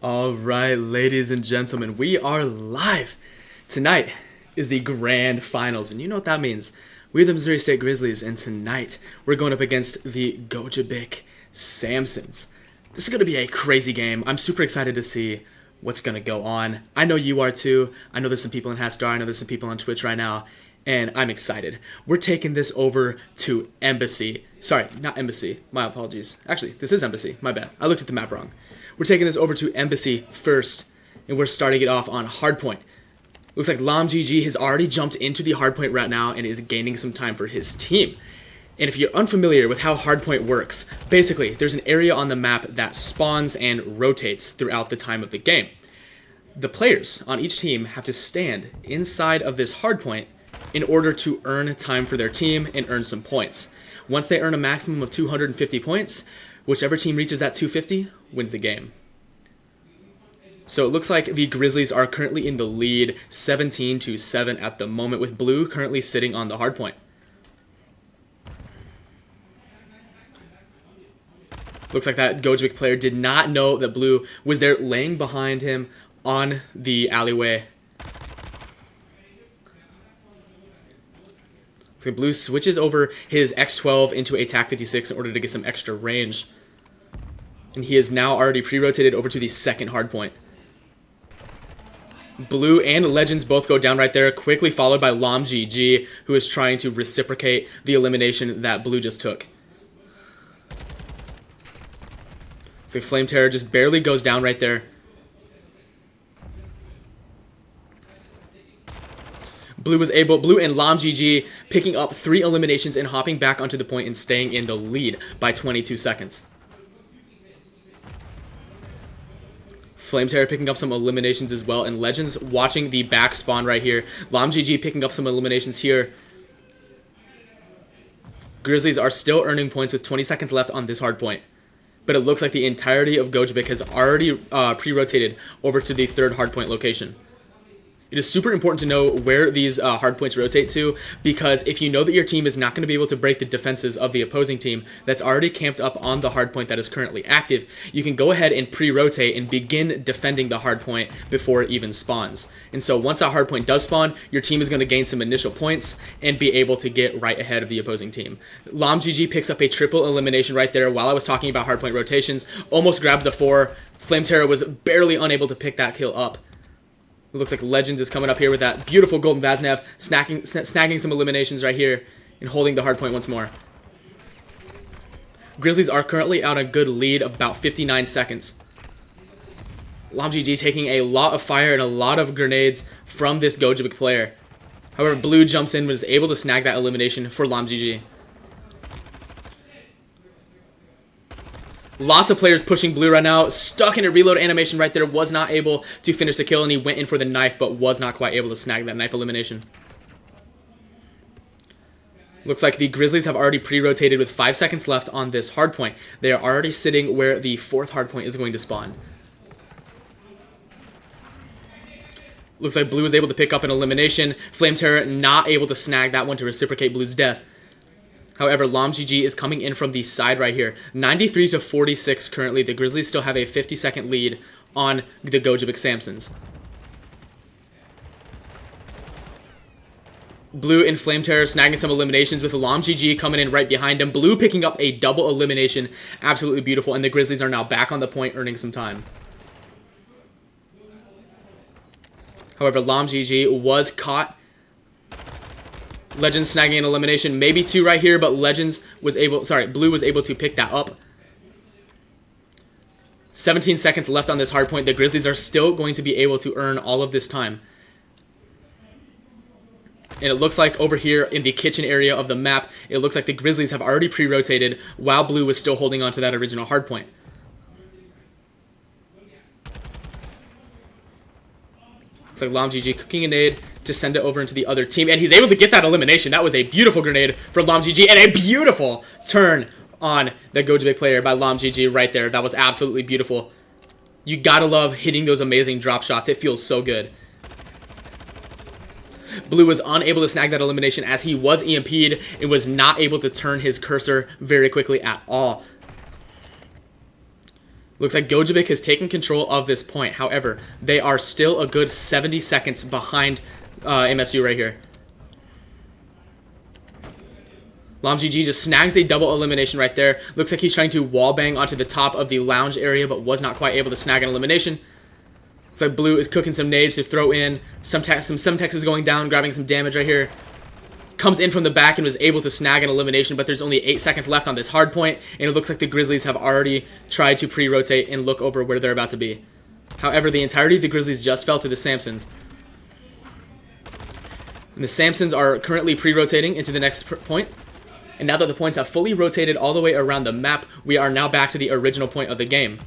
All right, ladies and gentlemen, we are live. Tonight is the grand finals, and you know what that means. We're the Missouri State Grizzlies, and tonight we're going up against the Gogebic Samsons. This is going to be a crazy game. I'm super excited to see what's going to go on. I know you are too. I know there's some people in Hatstar. I know there's some people on Twitch right now, and I'm excited. We're taking this over to Embassy. Sorry, not Embassy. My apologies. Actually, this is Embassy. My bad. I looked at the map wrong. We're taking this over to Embassy first, and we're starting it off on hardpoint. Looks like LawmGG has already jumped into the hardpoint right now and is gaining some time for his team. And if you're unfamiliar with how hardpoint works, basically, there's an area on the map that spawns and rotates throughout the time of the game. The players on each team have to stand inside of this hardpoint in order to earn time for their team and earn some points. Once they earn a maximum of 250 points, whichever team reaches that 250 wins the game. So it looks like the Grizzlies are currently in the lead, 17-7 at the moment, with Bloo currently sitting on the hardpoint. Looks like that Gogebic player did not know that Bloo was there laying behind him on the alleyway. So Bloo switches over his X12 into a TAC 56 in order to get some extra range. And he is now already pre-rotated over to the second hardpoint. Bloo and Legends both go down right there, quickly followed by LawmGG, who is trying to reciprocate the elimination that Bloo just took. So Flame Terror just barely goes down right there. Bloo and LawmGG picking up 3 eliminations and hopping back onto the point and staying in the lead by 22 seconds. Flame Terror picking up some eliminations as well, and Legends watching the back spawn right here. LawmGG picking up some eliminations here. Grizzlies are still earning points with 20 seconds left on this hard point. But it looks like the entirety of Gogebic has already pre-rotated over to the third hardpoint location. It is super important to know where these hardpoints rotate to, because if you know that your team is not going to be able to break the defenses of the opposing team that's already camped up on the hardpoint that is currently active, you can go ahead and pre-rotate and begin defending the hardpoint before it even spawns. And so once that hardpoint does spawn, your team is going to gain some initial points and be able to get right ahead of the opposing team. LawmGG picks up a triple elimination right there while I was talking about hardpoint rotations, almost grabs a 4. Flame Terror was barely unable to pick that kill up. It looks like Legends is coming up here with that beautiful Golden Vaznev, snagging some eliminations right here and holding the hardpoint once more. Grizzlies are currently out a good lead of about 59 seconds. LawmGG taking a lot of fire and a lot of grenades from this Gogebic player. However, Bloo jumps in and was able to snag that elimination for LawmGG. Lots of players pushing Bloo right now. Stuck in a reload animation right there. Was not able to finish the kill, and he went in for the knife, but was not quite able to snag that knife elimination. Looks like the Grizzlies have already pre-rotated with 5 seconds left on this hardpoint. They are already sitting where the fourth hardpoint is going to spawn. Looks like Bloo was able to pick up an elimination. Flame Terror not able to snag that one to reciprocate Blue's death. However, LawmGG is coming in from the side right here. 93-46 currently. The Grizzlies still have a 50-second lead on the Gogebic Samsons. Bloo and Flame Terror snagging some eliminations with LawmGG coming in right behind him. Bloo picking up a double elimination. Absolutely beautiful. And the Grizzlies are now back on the point, earning some time. However, LawmGG was caught. Legends snagging an elimination, maybe 2 right here, but Bloo was able to pick that up. 17 seconds left on this hardpoint. The Grizzlies are still going to be able to earn all of this time. And it looks like over here in the kitchen area of the map, it looks like the Grizzlies have already pre-rotated while Bloo was still holding on to that original hardpoint. Looks like LawmGG cooking a nade to send it over into the other team. And he's able to get that elimination. That was a beautiful grenade from LawmGG. And a beautiful turn on the Gogebic player by LawmGG right there. That was absolutely beautiful. You gotta love hitting those amazing drop shots. It feels so good. Bloo was unable to snag that elimination as he was EMP'd and was not able to turn his cursor very quickly at all. Looks like Gogebic has taken control of this point. However, they are still a good 70 seconds behind MSU right here. LawmGG just snags a double elimination right there. Looks like he's trying to wallbang onto the top of the lounge area, but was not quite able to snag an elimination. Looks like Blue is cooking some nades to throw in. Some Semtex is going down, grabbing some damage right here. Comes in from the back and was able to snag an elimination, but there's only 8 seconds left on this hard point, and it looks like the Grizzlies have already tried to pre-rotate and look over where they're about to be. However, the entirety of the Grizzlies just fell to the Samsons. And the Samsons are currently pre-rotating into the next point. And now that the points have fully rotated all the way around the map, we are now back to the original point of the game.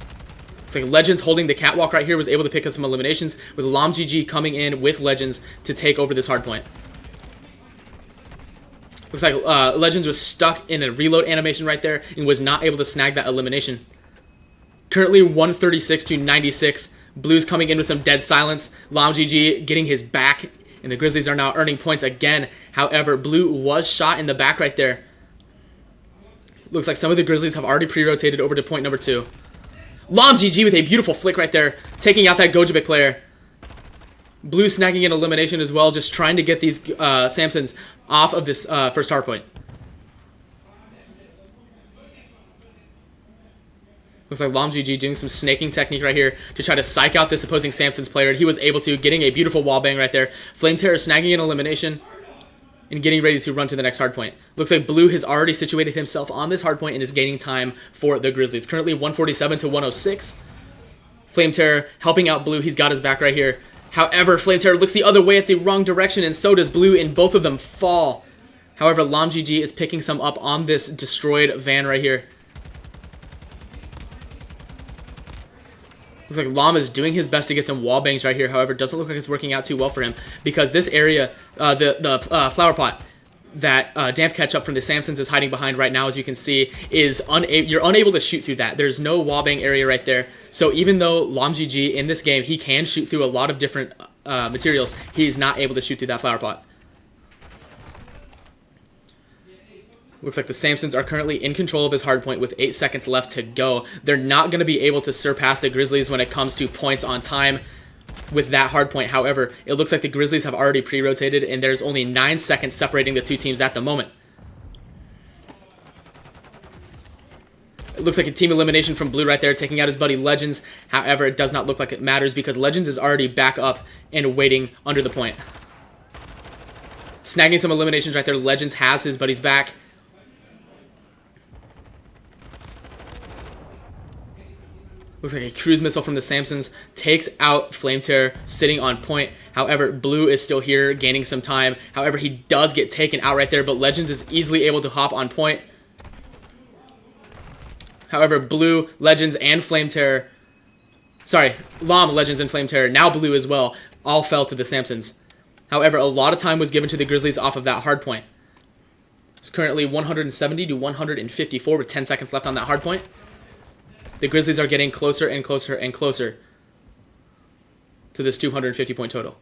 It's like Legends holding the catwalk right here was able to pick up some eliminations, with LawmGG coming in with Legends to take over this hard point. Looks like Legends was stuck in a reload animation right there and was not able to snag that elimination. Currently 136 to 96. Blue's coming in with some dead silence. LawmGG getting his back, and the Grizzlies are now earning points again. However, Blue was shot in the back right there. Looks like some of the Grizzlies have already pre-rotated over to point number 2. LawmGG with a beautiful flick right there, taking out that Gogebic player. Blue snagging an elimination as well, just trying to get these Samsons off of this first hard point. Looks like LawmGG doing some snaking technique right here to try to psych out this opposing Samsons player. He was able to, getting a beautiful wallbang right there. Flame Terror snagging an elimination and getting ready to run to the next hardpoint. Looks like Blue has already situated himself on this hardpoint and is gaining time for the Grizzlies. Currently 147 to 106. Flame Terror helping out Blue. He's got his back right here. However, Flame Terror looks the other way at the wrong direction, and so does Blue, and both of them fall. However, LawmGG is picking some up on this destroyed van right here. Looks like Laum is doing his best to get some wall bangs right here. However, it doesn't look like it's working out too well for him, because this area, the flower pot that Damp Ketchup from the Samsons is hiding behind right now, as you can see, is you're unable to shoot through that. There's no wall bang area right there. So even though LawmGG in this game, he can shoot through a lot of different materials, he's not able to shoot through that flower pot. Looks like the Samsons are currently in control of his hardpoint with 8 seconds left to go. They're not going to be able to surpass the Grizzlies when it comes to points on time with that hardpoint. However, it looks like the Grizzlies have already pre-rotated, and there's only 9 seconds separating the two teams at the moment. It looks like a team elimination from Blue right there, taking out his buddy Legends. However, it does not look like it matters, because Legends is already back up and waiting under the point. Snagging some eliminations right there. Legends has his buddy's back. Looks like a cruise missile from the Samsons takes out Flame Terror sitting on point. However, Blue is still here gaining some time. However, he does get taken out right there, but Legends is easily able to hop on point. However, Blue, Legends, and Flame Terror... Sorry, Laum, Legends, and Flame Terror, now Blue as well, all fell to the Samsons. However, a lot of time was given to the Grizzlies off of that hard point. It's currently 170 to 154 with 10 seconds left on that hard point. The Grizzlies are getting closer and closer and closer to this 250 point total.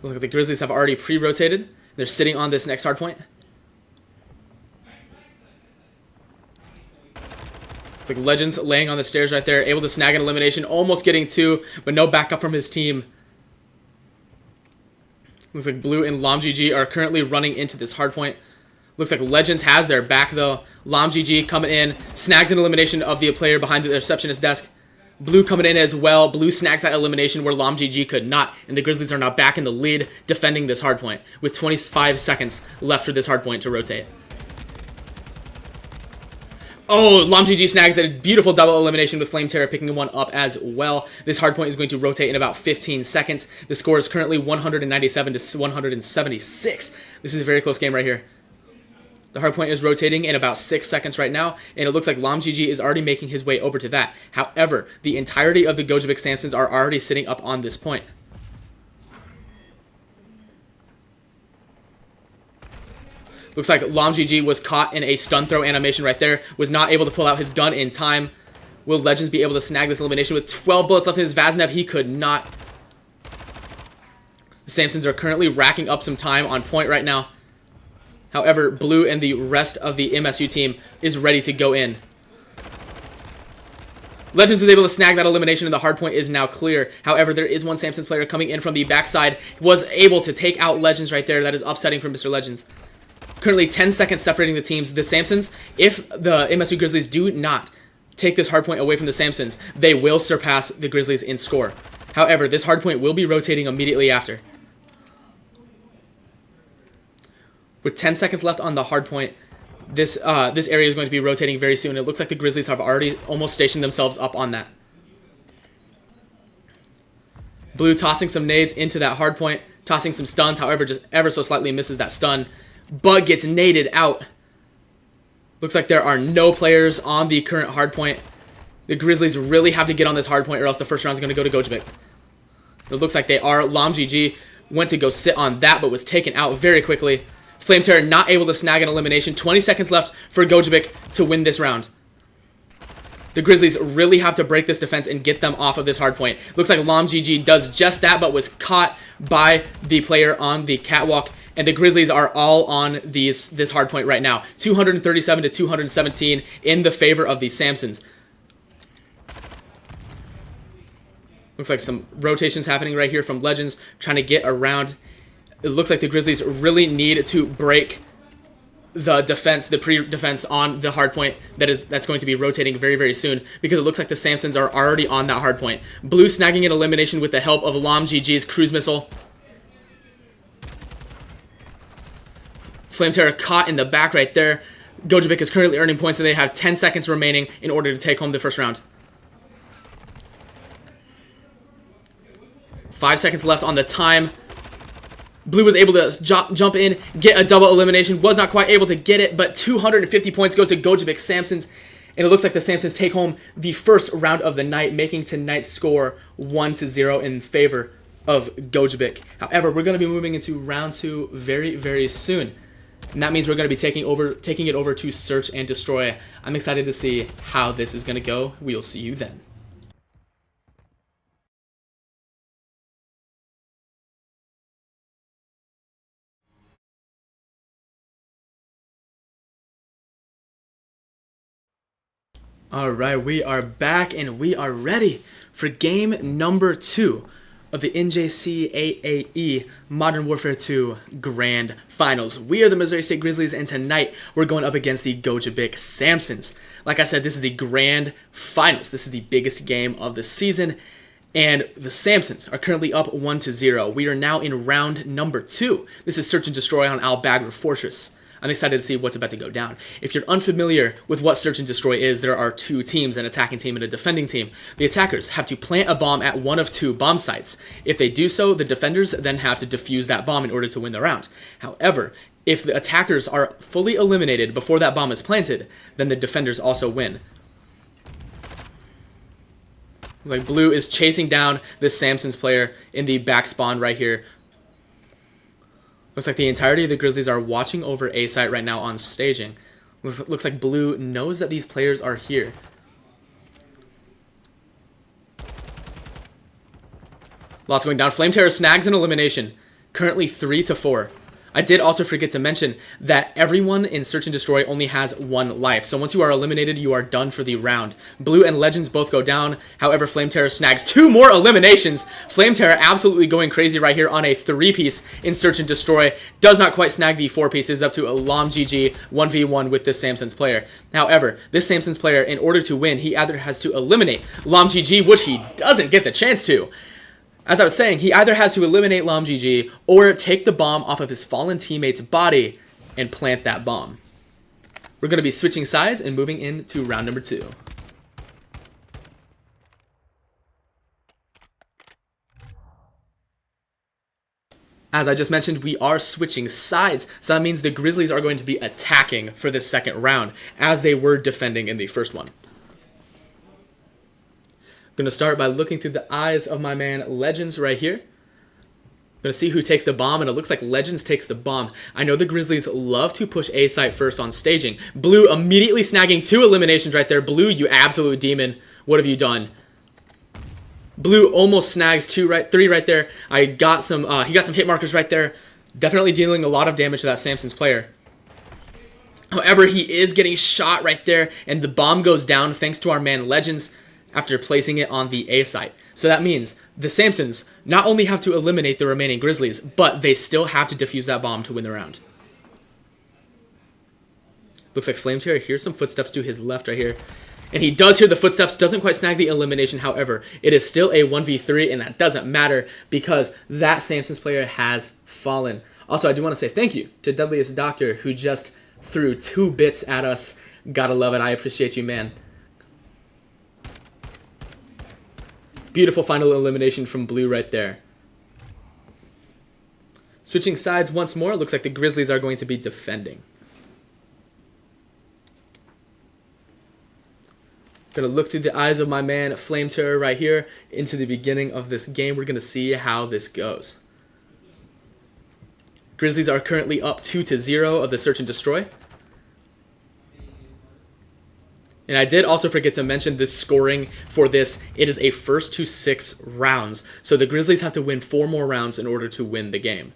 Look, the Grizzlies have already pre-rotated. They're sitting on this next hard point. It's like Legends laying on the stairs right there, able to snag an elimination, almost getting 2, but no backup from his team. Looks like Blue and LawmGG are currently running into this hard point. Looks like Legends has their back, though. LawmGG coming in, snags an elimination of the player behind the receptionist desk. Blue coming in as well. Blue snags that elimination where LawmGG could not, and the Grizzlies are now back in the lead, defending this hardpoint, with 25 seconds left for this hardpoint to rotate. Oh, LawmGG snags a beautiful double elimination with Flame Terror picking one up as well. This hardpoint is going to rotate in about 15 seconds. The score is currently 197 to 176. This is a very close game right here. The hardpoint is rotating in about 6 seconds right now, and it looks like LawmGG is already making his way over to that. However, the entirety of the Gogebic Samsons are already sitting up on this point. Looks like LawmGG was caught in a stun throw animation right there, was not able to pull out his gun in time. Will Legends be able to snag this elimination with 12 bullets left in his Vaznev? He could not. The Samsons are currently racking up some time on point right now. However, Blue and the rest of the MSU team is ready to go in. Legends was able to snag that elimination, and the hardpoint is now clear. However, there is one Samsons player coming in from the backside. Was able to take out Legends right there. That is upsetting for Mr. Legends. Currently 10 seconds separating the teams. The Samsons, if the MSU Grizzlies do not take this hardpoint away from the Samsons, they will surpass the Grizzlies in score. However, this hardpoint will be rotating immediately after. With 10 seconds left on the hardpoint, this area is going to be rotating very soon. It looks like the Grizzlies have already almost stationed themselves up on that. Blue tossing some nades into that hardpoint, tossing some stuns, however, just ever so slightly misses that stun, but gets naded out. Looks like there are no players on the current hardpoint. The Grizzlies really have to get on this hardpoint or else the first round is going to go to Gogebic. It looks like they are. LawmGG went to go sit on that, but was taken out very quickly. Flame Terror not able to snag an elimination. 20 seconds left for Gogebic to win this round. The Grizzlies really have to break this defense and get them off of this hardpoint. Looks like LawmGG does just that, but was caught by the player on the catwalk. And the Grizzlies are all on this hardpoint right now. 237 to 217 in the favor of the Samsons. Looks like some rotations happening right here from Legends, trying to get around. It looks like the Grizzlies really need to break the defense, the pre-defense on the hardpoint that's going to be rotating very, very soon, because it looks like the Samsons are already on that hardpoint. Blue snagging an elimination with the help of LawmGG's cruise missile. Flame Terror caught in the back right there. Gogebic is currently earning points, and they have 10 seconds remaining in order to take home the first round. 5 seconds left on the time. Blue was able to jump in, get a double elimination. Was not quite able to get it, but 250 points goes to Gogebic Samsons. And it looks like the Samsons take home the first round of the night, making tonight's score 1-0 in favor of Gogebic. However, we're going to be moving into round 2 very, very soon. And that means we're going to be taking it over to Search and Destroy. I'm excited to see how this is going to go. We will see you then. Alright, we are back and we are ready for game number 2 of the NJC AAE Modern Warfare 2 Grand Finals. We are the Missouri State Grizzlies, and tonight we're going up against the Gogebic Samsons. Like I said, this is the Grand Finals. This is the biggest game of the season, and the Samsons are currently up 1-0. We are now in round number 2. This is Search and Destroy on Al Bagra Fortress. I'm excited to see what's about to go down. If you're unfamiliar with what Search and Destroy is, there are 2 teams, an attacking team and a defending team. The attackers have to plant a bomb at one of 2 bomb sites. If they do so, the defenders then have to defuse that bomb in order to win the round. However, if the attackers are fully eliminated before that bomb is planted, then the defenders also win. Like Blue is chasing down this Samsons player in the back spawn right here. Looks like the entirety of the Grizzlies are watching over A site right now on staging. Looks like Blue knows that these players are here. Lots going down. Flame Terror snags an elimination. Currently 3-4. I did also forget to mention that everyone in Search and Destroy only has 1 life. So once you are eliminated, you are done for the round. Blue and Legends both go down. However, Flame Terror snags 2 more eliminations. Flame Terror absolutely going crazy right here on a 3-piece in Search and Destroy. Does not quite snag the 4 pieces, up to a LawmGG 1v1 with this Samsons player. However, this Samsons player, in order to win, he either has to eliminate LawmGG, which he doesn't get the chance to. As I was saying, he either has to eliminate LawmGG or take the bomb off of his fallen teammate's body and plant that bomb. We're going to be switching sides and moving into round number 2. As I just mentioned, we are switching sides, so that means the Grizzlies are going to be attacking for this second round, as they were defending in the first one. I'm going to start by looking through the eyes of my man Legends right here. I'm going to see who takes the bomb, and it looks like Legends takes the bomb. I know the Grizzlies love to push A site first on staging. Blue immediately snagging 2 eliminations right there. Blue, you absolute demon. What have you done? Blue almost snags 3 right there. He got some hit markers right there. Definitely dealing a lot of damage to that Samsons player. However, he is getting shot right there, and the bomb goes down thanks to our man Legends after placing it on the A site. So that means the Samsons not only have to eliminate the remaining Grizzlies, but they still have to defuse that bomb to win the round. Looks like FlameTerror hears some footsteps to his left right here. And he does hear the footsteps, doesn't quite snag the elimination. However, it is still a 1v3, and that doesn't matter because that Samsons player has fallen. Also, I do want to say thank you to Deadliest Doctor, who just threw 2 bits at us. Gotta love it. I appreciate you, man. Beautiful final elimination from Blue right there. Switching sides once more, looks like the Grizzlies are going to be defending. Gonna look through the eyes of my man FlameTerror right here into the beginning of this game. We're gonna see how this goes. Grizzlies are currently up 2-0 of the Search and Destroy. And I did also forget to mention the scoring for this. It is a first to 6 rounds. So the Grizzlies have to win 4 more rounds in order to win the game.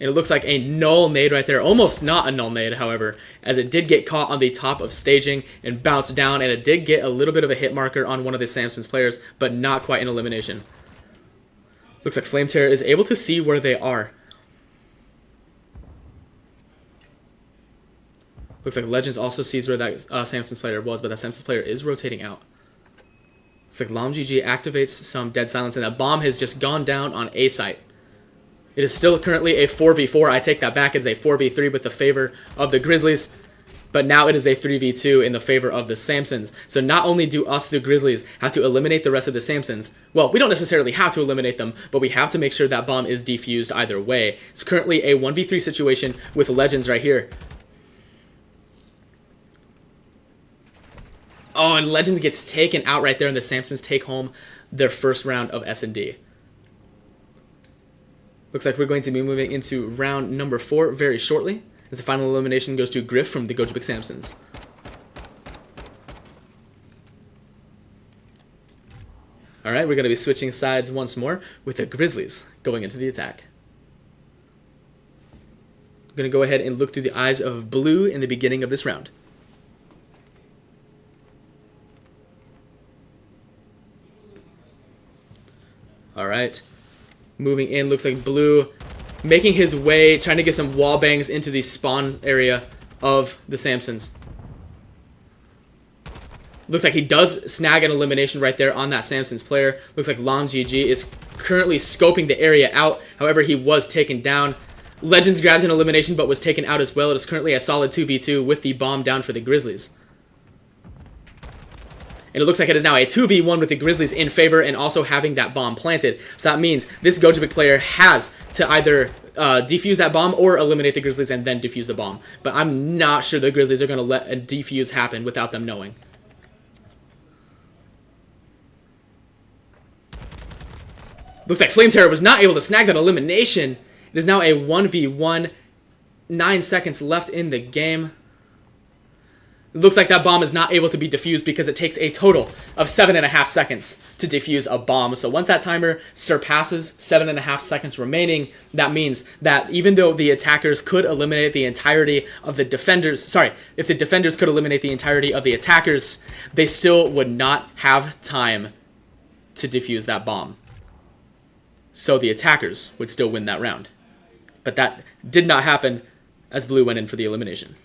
And it looks like a null nade right there. Almost not a null nade, however, as it did get caught on the top of staging and bounced down, and it did get a little bit of a hit marker on one of the Samsons players, but not quite an elimination. Looks like FlameTerror is able to see where they are. Looks like Legends also sees where that Samsons player was, but that Samsons player is rotating out. Looks like LawmGG activates some dead silence, and that bomb has just gone down on A site. It is still currently a 4v4. I take that back as a 4v3 with the favor of the Grizzlies. But now it is a 3v2 in the favor of the Samsons. So not only do us, the Grizzlies, have to eliminate the rest of the Samsons. Well, we don't necessarily have to eliminate them, but we have to make sure that bomb is defused either way. It's currently a 1v3 situation with Legends right here. Oh, and Legends gets taken out right there, and the Samsons take home their first round of S&D. Looks like we're going to be moving into round number 4 very shortly, as the final elimination goes to Griff from the Gogebic Samsons. Alright, we're going to be switching sides once more with the Grizzlies going into the attack. I'm going to go ahead and look through the eyes of Blue in the beginning of this round. Alright. Moving in, looks like Blue making his way, trying to get some wall bangs into the spawn area of the Samsons. Looks like he does snag an elimination right there on that Samsons player. Looks like LawmGG is currently scoping the area out. However, he was taken down. Legends grabs an elimination but was taken out as well. It is currently a solid 2v2 with the bomb down for the Grizzlies. And it looks like it is now a 2v1 with the Grizzlies in favor and also having that bomb planted. So that means this Gogebic player has to either defuse that bomb or eliminate the Grizzlies and then defuse the bomb. But I'm not sure the Grizzlies are going to let a defuse happen without them knowing. Looks like FlameTerror was not able to snag that elimination. It is now a 1v1, 9 seconds left in the game. It looks like that bomb is not able to be defused because it takes a total of 7.5 seconds to defuse a bomb. So once that timer surpasses 7.5 seconds remaining, that means that even though the attackers could eliminate the entirety of the defenders, if the defenders could eliminate the entirety of the attackers, they still would not have time to defuse that bomb. So the attackers would still win that round. But that did not happen as Blue went in for the elimination.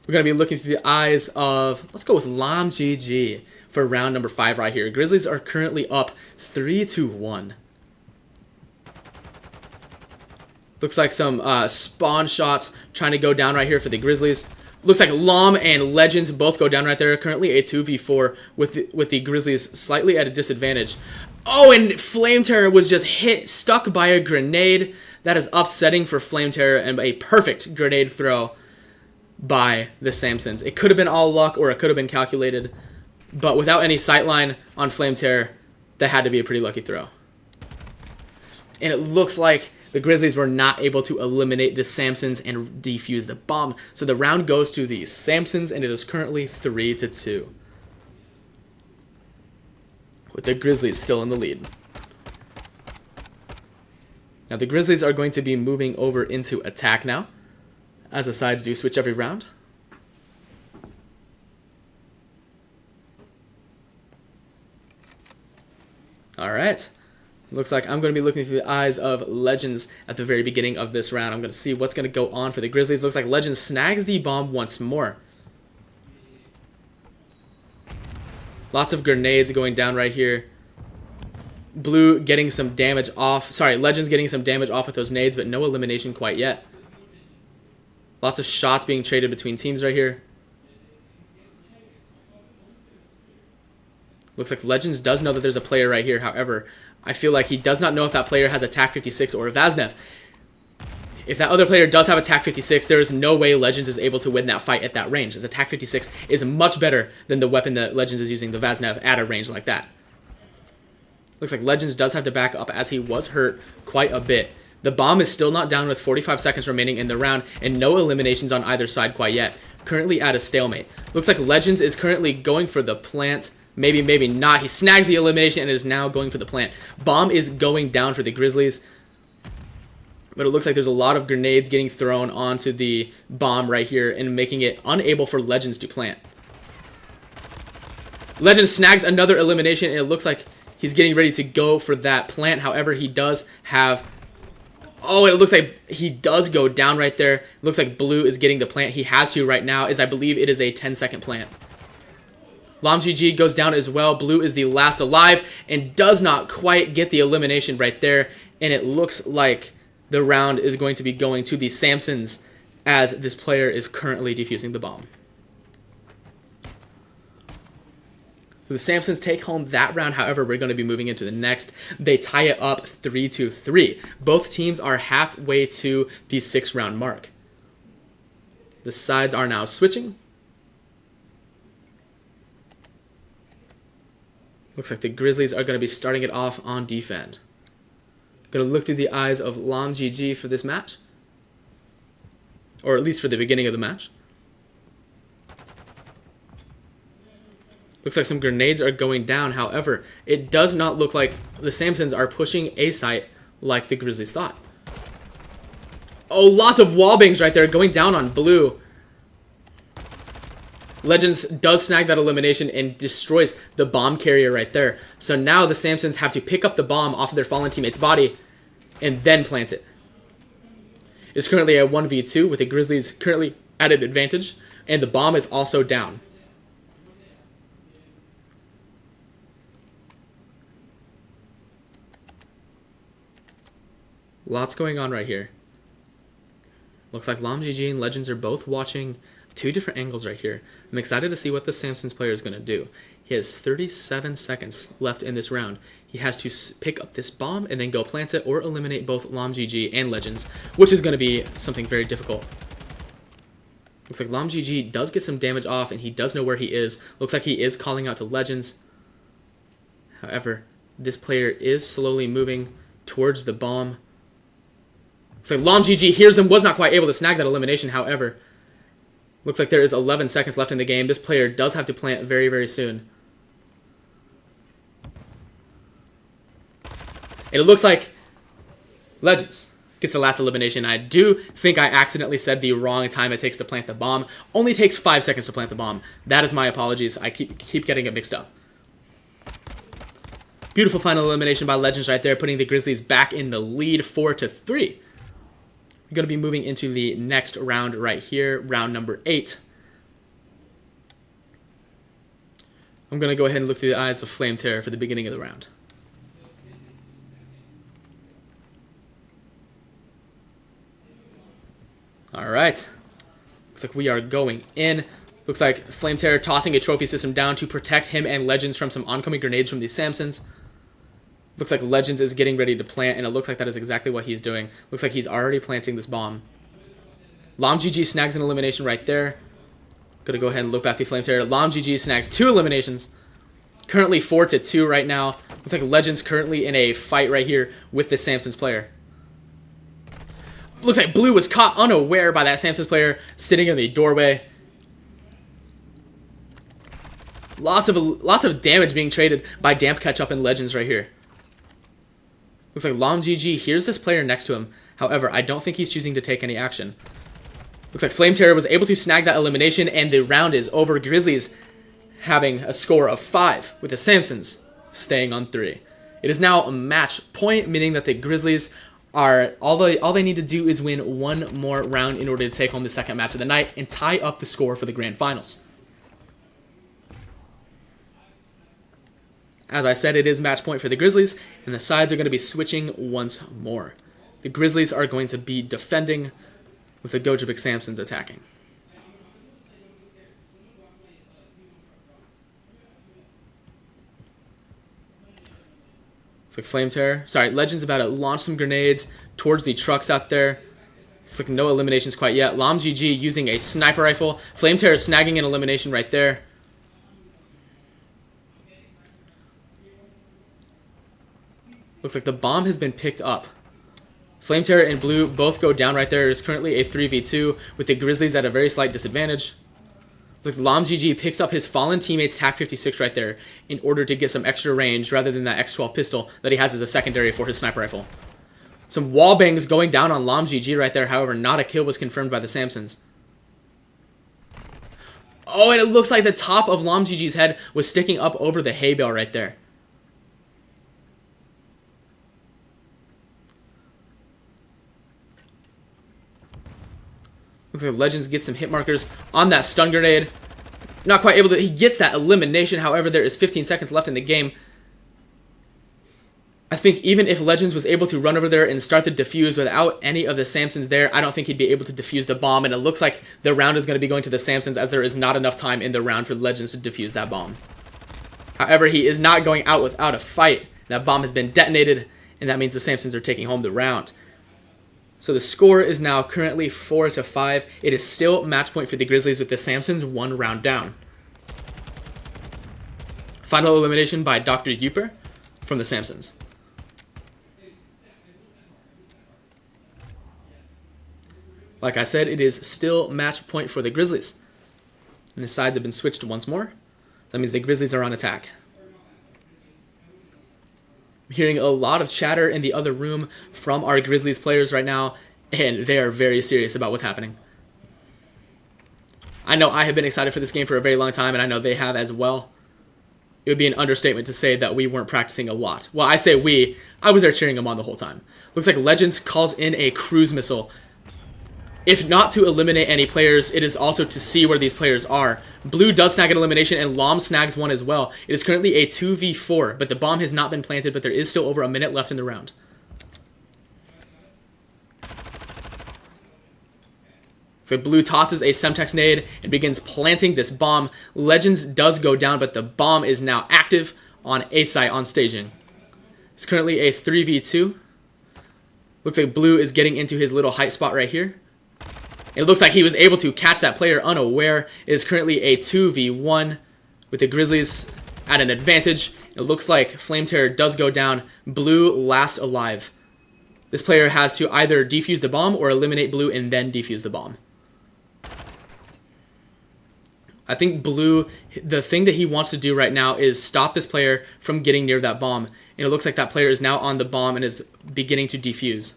We're going to be looking through the eyes of, let's go with LawmGG for round number 5 right here. Grizzlies are currently up 3-1. Looks like some spawn shots trying to go down right here for the Grizzlies. Looks like Laum and Legends both go down right there. Currently a 2v4 with the Grizzlies slightly at a disadvantage. Oh, and FlameTerror was just stuck by a grenade. That is upsetting for FlameTerror, and a perfect grenade throw by the Samsons. It could have been all luck or it could have been calculated, but without any sightline on FlameTerror, that had to be a pretty lucky throw. And it looks like the Grizzlies were not able to eliminate the Samsons and defuse the bomb. So the round goes to the Samsons, and it is currently 3-2. With the Grizzlies still in the lead. Now the Grizzlies are going to be moving over into attack now, as the sides do switch every round. Alright. Looks like I'm going to be looking through the eyes of Legends at the very beginning of this round. I'm going to see what's going to go on for the Grizzlies. Looks like Legends snags the bomb once more. Lots of grenades going down right here. Blue getting some damage off. Sorry, Legends getting some damage off with those nades, but no elimination quite yet. Lots of shots being traded between teams right here. Looks like Legends does know that there's a player right here. However, I feel like he does not know if that player has a TAC 56 or a Vaznev. If that other player does have a TAC 56, there is no way Legends is able to win that fight at that range, as a TAC 56 is much better than the weapon that Legends is using, the Vaznev, at a range like that. Looks like Legends does have to back up as he was hurt quite a bit. The bomb is still not down with 45 seconds remaining in the round and no eliminations on either side quite yet. Currently at a stalemate. Looks like Legends is currently going for the plant. Maybe, maybe not. He snags the elimination and is now going for the plant. Bomb is going down for the Grizzlies. But it looks like there's a lot of grenades getting thrown onto the bomb right here and making it unable for Legends to plant. Legends snags another elimination and it looks like he's getting ready to go for that plant. However, he does have... Oh, it looks like he does go down right there. It looks like Blue is getting the plant. He has to right now, as I believe it is a 10-second plant. LawmGG goes down as well. Blue is the last alive and does not quite get the elimination right there. And it looks like the round is going to be going to the Samsons as this player is currently defusing the bomb. So the Samsons take home that round. However, we're going to be moving into the next. They tie it up 3-3. Both teams are halfway to the 6-round mark. The sides are now switching. Looks like the Grizzlies are going to be starting it off on defense. Going to look through the eyes of LawmGG for this match. Or at least for the beginning of the match. Looks like some grenades are going down. However, it does not look like the Samsons are pushing A site like the Grizzlies thought. Oh, lots of wallbangs right there going down on Blue. Legends does snag that elimination and destroys the bomb carrier right there. So now the Samsons have to pick up the bomb off of their fallen teammate's body and then plant it. It's currently a 1v2 with the Grizzlies currently at an advantage, and the bomb is also down. Lots going on right here. Looks like LawmGG and Legends are both watching two different angles right here. I'm excited to see what the Samsons player is going to do. He has 37 seconds left in this round. He has to pick up this bomb and then go plant it or eliminate both LawmGG and Legends, which is going to be something very difficult. Looks like LawmGG does get some damage off and he does know where he is. Looks like he is calling out to Legends. However, this player is slowly moving towards the bomb. Looks like LawmGG hears him, was not quite able to snag that elimination, however. Looks like there is 11 seconds left in the game. This player does have to plant very, very soon. And it looks like Legends gets the last elimination. I do think I accidentally said the wrong time it takes to plant the bomb. Only takes 5 seconds to plant the bomb. That is my apologies. I keep getting it mixed up. Beautiful final elimination by Legends right there, putting the Grizzlies back in the lead 4-3. We're going to be moving into the next round right here, round number 8. I'm going to go ahead and look through the eyes of Flame Terror for the beginning of the round. Alright. Looks like we are going in. Looks like Flame Terror tossing a trophy system down to protect him and Legends from some oncoming grenades from the Samsons. Looks like Legends is getting ready to plant, and it looks like that is exactly what he's doing. Looks like he's already planting this bomb. LawmGG snags an elimination right there. Gonna go ahead and look back the Flame Terror. LawmGG snags 2 eliminations. Currently 4-2 right now. Looks like Legends currently in a fight right here with the Samsons player. Looks like Blue was caught unaware by that Samsons player sitting in the doorway. Lots of damage being traded by Damp Ketchup and Legends right here. Looks like LawmGG hears this player next to him. However, I don't think he's choosing to take any action. Looks like Flame Terror was able to snag that elimination, and the round is over. Grizzlies having a score of 5, with the Samsons staying on 3. It is now a match point, meaning that the Grizzlies are all they need to do is win one more round in order to take home the second match of the night and tie up the score for the grand finals. As I said, it is match point for the Grizzlies, and the sides are going to be switching once more. The Grizzlies are going to be defending, with the Gogebic Samsons attacking. It's like Flame Terror. Sorry, Legend's about to launch some grenades towards the trucks out there. It's like no eliminations quite yet. LawmGG using a sniper rifle. Flame Terror snagging an elimination right there. Looks like the bomb has been picked up. Flame Terror and Blue both go down right there. It is currently a 3v2 with the Grizzlies at a very slight disadvantage. Looks like LawmGG picks up his fallen teammate's TAC-56 right there in order to get some extra range rather than that X12 pistol that he has as a secondary for his sniper rifle. Some wall bangs going down on LawmGG right there. However, not a kill was confirmed by the Samsons. Oh, and it looks like the top of LawmGG's head was sticking up over the hay bale right there. Looks like Legends gets some hit markers on that stun grenade. Not quite able to... He gets that elimination. However, there is 15 seconds left in the game. I think even if Legends was able to run over there and start the defuse without any of the Samsons there, I don't think he'd be able to defuse the bomb. And it looks like the round is going to be going to the Samsons, as there is not enough time in the round for Legends to defuse that bomb. However, he is not going out without a fight. That bomb has been detonated, and that means the Samsons are taking home the round. So the score is now currently 4-5. It is still match point for the Grizzlies with the Samsons 1 round down. Final elimination by Dr. Yuper from the Samsons. Like I said, it is still match point for the Grizzlies. And the sides have been switched once more. That means the Grizzlies are on attack. I'm hearing a lot of chatter in the other room from our Grizzlies players right now, and they are very serious about what's happening. I know I have been excited for this game for a very long time, and I know they have as well. It would be an understatement to say that we weren't practicing a lot. Well, I say we. I was there cheering them on the whole time. Looks like Legends calls in a cruise missile. If not to eliminate any players, it is also to see where these players are. Blue does snag an elimination, and Laum snags one as well. It is currently a 2v4, but the bomb has not been planted, but there is still over a minute left in the round. So Blue tosses a Semtex nade and begins planting this bomb. Legends does go down, but the bomb is now active on A site on staging. It's currently a 3v2. Looks like Blue is getting into his little height spot right here. It looks like he was able to catch that player unaware. It is currently a 2v1 with the Grizzlies at an advantage. It looks like Flame Terror does go down. Blue last alive. This player has to either defuse the bomb or eliminate Blue and then defuse the bomb. I think Blue, the thing that he wants to do right now is stop this player from getting near that bomb. And it looks like that player is now on the bomb and is beginning to defuse.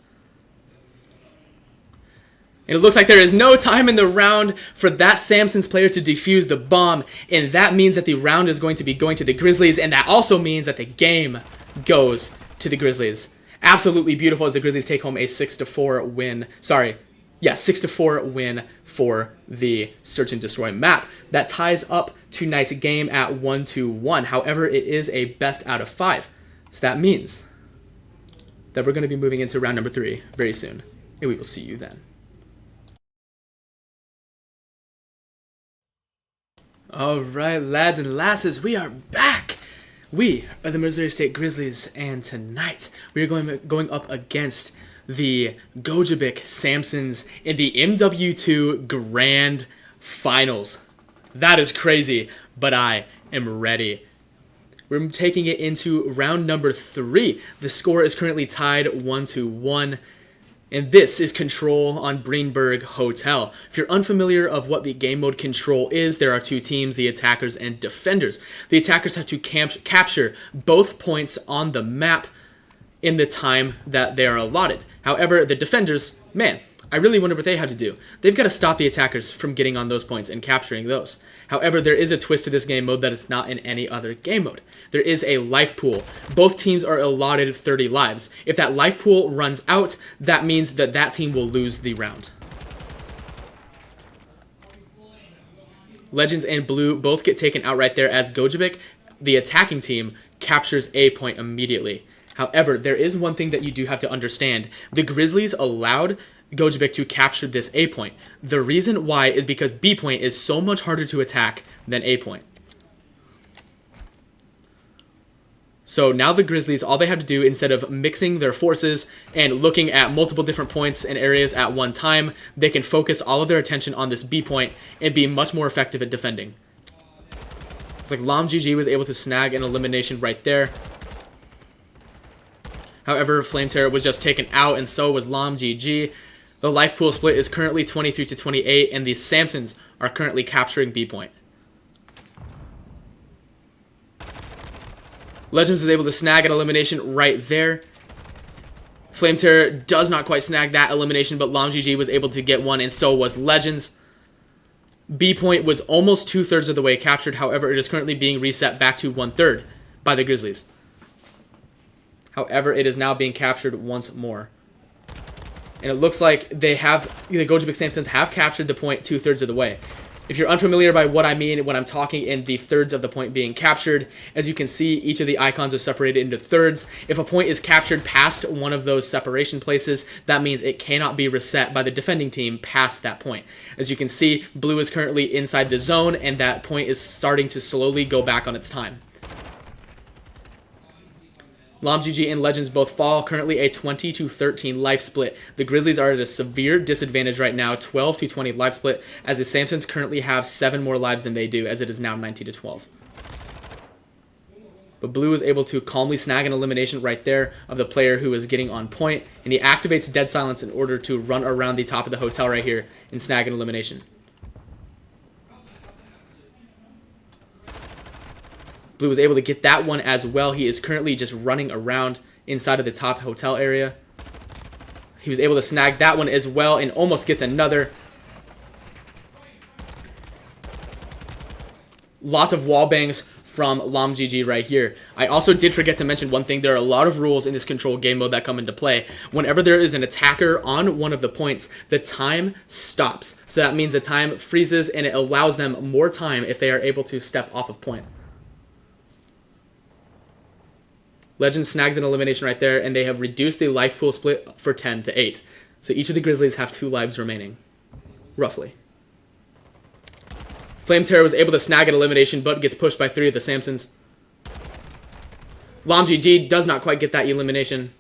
And it looks like there is no time in the round for that Samsons player to defuse the bomb. And that means that the round is going to be going to the Grizzlies. And that also means that the game goes to the Grizzlies. Absolutely beautiful as the Grizzlies take home a 6-4 win. 6-4 win for the Search and Destroy map. That ties up tonight's game at 1-1. However, it is a best out of 5. So that means that we're going to be moving into round number 3 very soon. And we will see you then. Alright, lads and lasses, we are back! We are the Missouri State Grizzlies, and tonight we are going up against the Gogebic Samsons in the MW2 Grand Finals. That is crazy, but I am ready. We're taking it into round number 3. The score is currently tied 1-1. And this is Control on Greenberg Hotel. If you're unfamiliar of what the game mode Control is, there are 2 teams, the attackers and defenders. The attackers have to capture both points on the map in the time that they are allotted. However, the defenders, man, I really wonder what they have to do. They've got to stop the attackers from getting on those points and capturing those. However, there is a twist to this game mode that is not in any other game mode. There is a life pool. Both teams are allotted 30 lives. If that life pool runs out, that means that that team will lose the round. Legends and Blue both get taken out right there as Gogebic, the attacking team, captures A point immediately. However, there is one thing that you do have to understand. The Grizzlies allowed Gogebic to capture this A point. The reason why is because B point is so much harder to attack than A point. So now the Grizzlies, all they have to do, instead of mixing their forces and looking at multiple different points and areas at one time, they can focus all of their attention on this B point and be much more effective at defending. It's like LawmGG was able to snag an elimination right there. However, Flameterror was just taken out, and so was LawmGG. The life pool split is currently 23-28, and the Samsons are currently capturing B point. Legends is able to snag an elimination right there. Flameterror does not quite snag that elimination, but LawmGG was able to get one, and so was Legends. B point was almost 2/3 of the way captured. However, it is currently being reset back to 1/3 by the Grizzlies. However, it is now being captured once more. And it looks like the Gogebic Samsons have captured the point 2/3 of the way. If you're unfamiliar by what I mean when I'm talking in the thirds of the point being captured, as you can see, each of the icons are separated into thirds. If a point is captured past one of those separation places, that means it cannot be reset by the defending team past that point. As you can see, Blue is currently inside the zone, and that point is starting to slowly go back on its time. LawmGG and Legends both fall, currently a 20-13 life split. The Grizzlies are at a severe disadvantage right now, 12-20 life split, as the Samsons currently have 7 more lives than they do, as it is now 19-12. But Blue is able to calmly snag an elimination right there of the player who is getting on point, and he activates Dead Silence in order to run around the top of the hotel right here and snag an elimination. Blue was able to get that one as well. He is currently just running around inside of the top hotel area. He was able to snag that one as well and almost gets another. Lots of wall bangs from LawmGG right here. I also did forget to mention one thing. There are a lot of rules in this control game mode that come into play. Whenever there is an attacker on one of the points, the time stops. So that means the time freezes and it allows them more time if they are able to step off of point. Legends snags an elimination right there, and they have reduced the life pool split for 10-8. So each of the Grizzlies have 2 lives remaining, roughly. Flameterror was able to snag an elimination, but gets pushed by 3 of the Samsons. LawmGG does not quite get that elimination.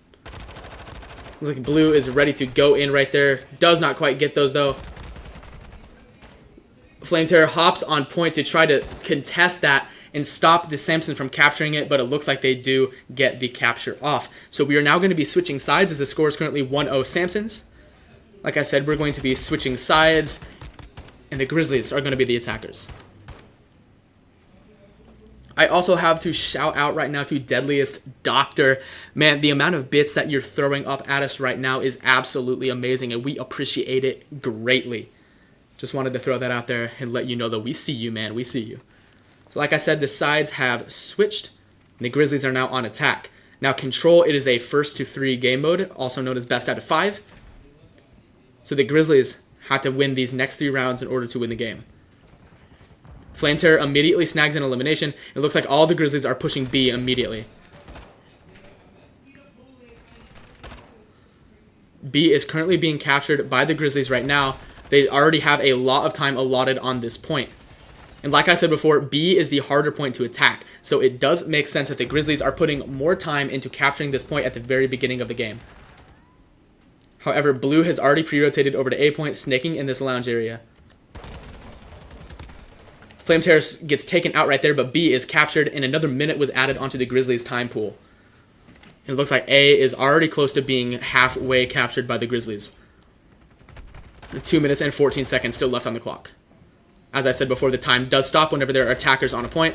Looks like Blue is ready to go in right there. Does not quite get those, though. Flameterror hops on point to try to contest that and stop the Samsons from capturing it, but it looks like they do get the capture off. So we are now going to be switching sides as the score is currently 1-0 Samsons. Like I said, we're going to be switching sides, and the Grizzlies are going to be the attackers. I also have to shout out right now to Deadliest Doctor. Man, the amount of bits that you're throwing up at us right now is absolutely amazing, and we appreciate it greatly. Just wanted to throw that out there and let you know that we see you, man. We see you. So like I said, the sides have switched, and the Grizzlies are now on attack. Now, Control, it is a 1-3 game mode, also known as best out of 5. So the Grizzlies have to win these next 3 rounds in order to win the game. Flameterror immediately snags an elimination. It looks like all the Grizzlies are pushing B immediately. B is currently being captured by the Grizzlies right now. They already have a lot of time allotted on this point. And like I said before, B is the harder point to attack. So it does make sense that the Grizzlies are putting more time into capturing this point at the very beginning of the game. However, Blue has already pre-rotated over to A point, snaking in this lounge area. Flameterror gets taken out right there, but B is captured, and another minute was added onto the Grizzlies' time pool. And it looks like A is already close to being halfway captured by the Grizzlies. 2 minutes and 14 seconds still left on the clock. As I said before, the time does stop whenever there are attackers on a point.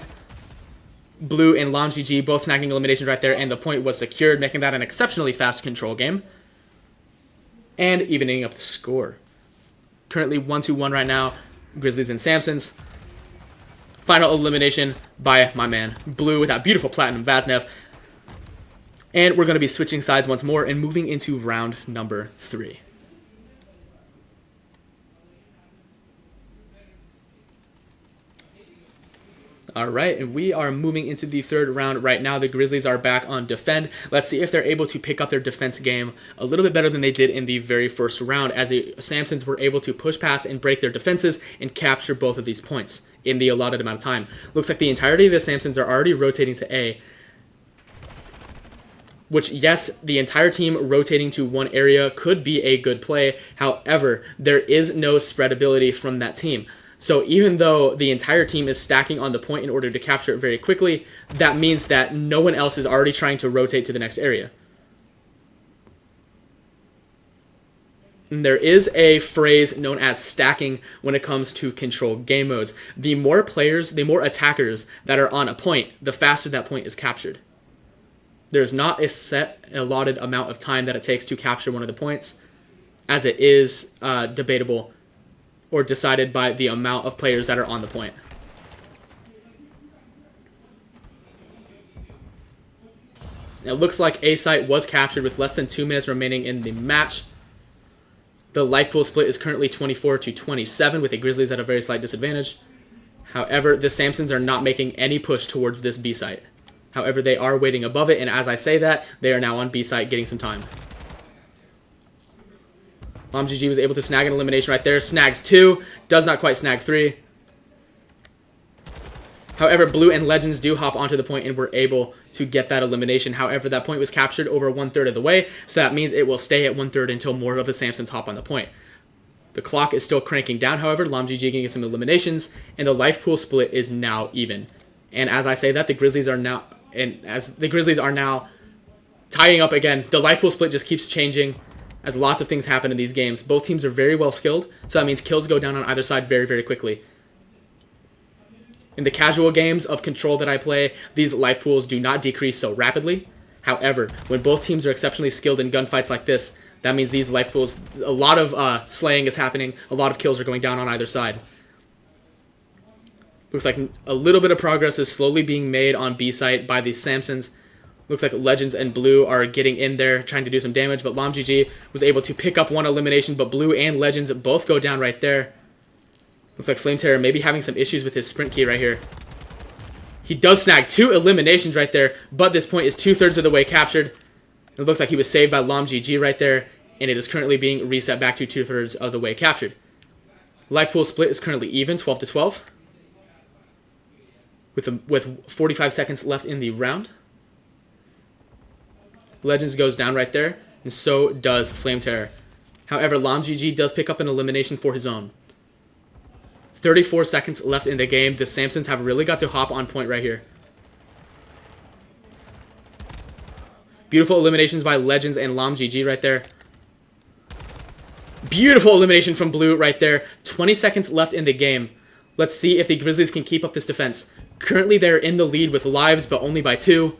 Bloo and LawmGG both snagging eliminations right there, and the point was secured, making that an exceptionally fast control game. And evening up the score. Currently 1-1 right now. Grizzlies and Samsons. Final elimination by my man Bloo with that beautiful Platinum Vaznev. And we're going to be switching sides once more and moving into round number 3. All right, and we are moving into the third round right now. The Grizzlies are back on defend. Let's see if they're able to pick up their defense game a little bit better than they did in the very first round, as the Samsons were able to push past and break their defenses and capture both of these points in the allotted amount of time. Looks like the entirety of the Samsons are already rotating to A, which, yes, the entire team rotating to one area could be a good play. However, there is no spread ability from that team. So even though the entire team is stacking on the point in order to capture it very quickly, that means that no one else is already trying to rotate to the next area. And there is a phrase known as stacking when it comes to control game modes. The more players, the more attackers that are on a point, the faster that point is captured. There's not a set allotted amount of time that it takes to capture one of the points, as it is debatable or decided by the amount of players that are on the point. It looks like A site was captured with less than 2 minutes remaining in the match. The life pool split is currently 24-27, with the Grizzlies at a very slight disadvantage. However, the Samsons are not making any push towards this B site. However, they are waiting above it, and as I say that, they are now on B site getting some time. LawmGG was able to snag an elimination right there. Snags 2. Does not quite snag 3. However, Bloo and Legends do hop onto the point and were able to get that elimination. However, that point was captured over 1/3 of the way, so that means it will stay at 1/3 until more of the Samsons hop on the point. The clock is still cranking down, however. LawmGG getting some eliminations, and the life pool split is now even. And as I say that, the Grizzlies are now tying up again. The life pool split just keeps changing as lots of things happen in these games. Both teams are very well skilled, so that means kills go down on either side very, very quickly. In the casual games of Control that I play, these life pools do not decrease so rapidly. However, when both teams are exceptionally skilled in gunfights like this, that means these life pools, a lot of slaying is happening, a lot of kills are going down on either side. Looks like a little bit of progress is slowly being made on B site by the Samsons. Looks like Legends and Bloo are getting in there, trying to do some damage, but LawmGG was able to pick up one elimination, but Bloo and Legends both go down right there. Looks like Flame Terror maybe having some issues with his sprint key right here. He does snag 2 eliminations right there, but this point is 2/3 of the way captured. It looks like he was saved by LawmGG right there, and it is currently being reset back to 2/3 of the way captured. Life pool split is currently even, 12-12. With 45 seconds left in the round. Legends goes down right there, and so does Flame Terror. However, LawmGG does pick up an elimination for his own. 34 seconds left in the game. The Samsons have really got to hop on point right here. Beautiful eliminations by Legends and LawmGG right there. Beautiful elimination from Bloo right there. 20 seconds left in the game. Let's see if the Grizzlies can keep up this defense. Currently, they're in the lead with lives, but only by 2.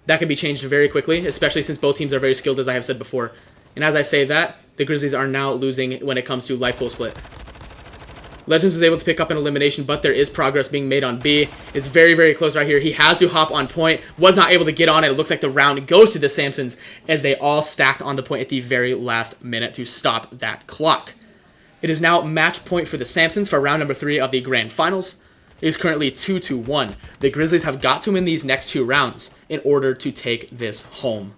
That can be changed very quickly, especially since both teams are very skilled, as I have said before. And as I say that, the Grizzlies are now losing when it comes to life pool split. Legends was able to pick up an elimination, but there is progress being made on B. It's very, very close right here. He has to hop on point. Was not able to get on it. It looks like the round goes to the Samsons as they all stacked on the point at the very last minute to stop that clock. It is now match point for the Samsons for round number 3 of the Grand Finals. It is currently 2-1. The Grizzlies have got to win these next 2 rounds in order to take this home.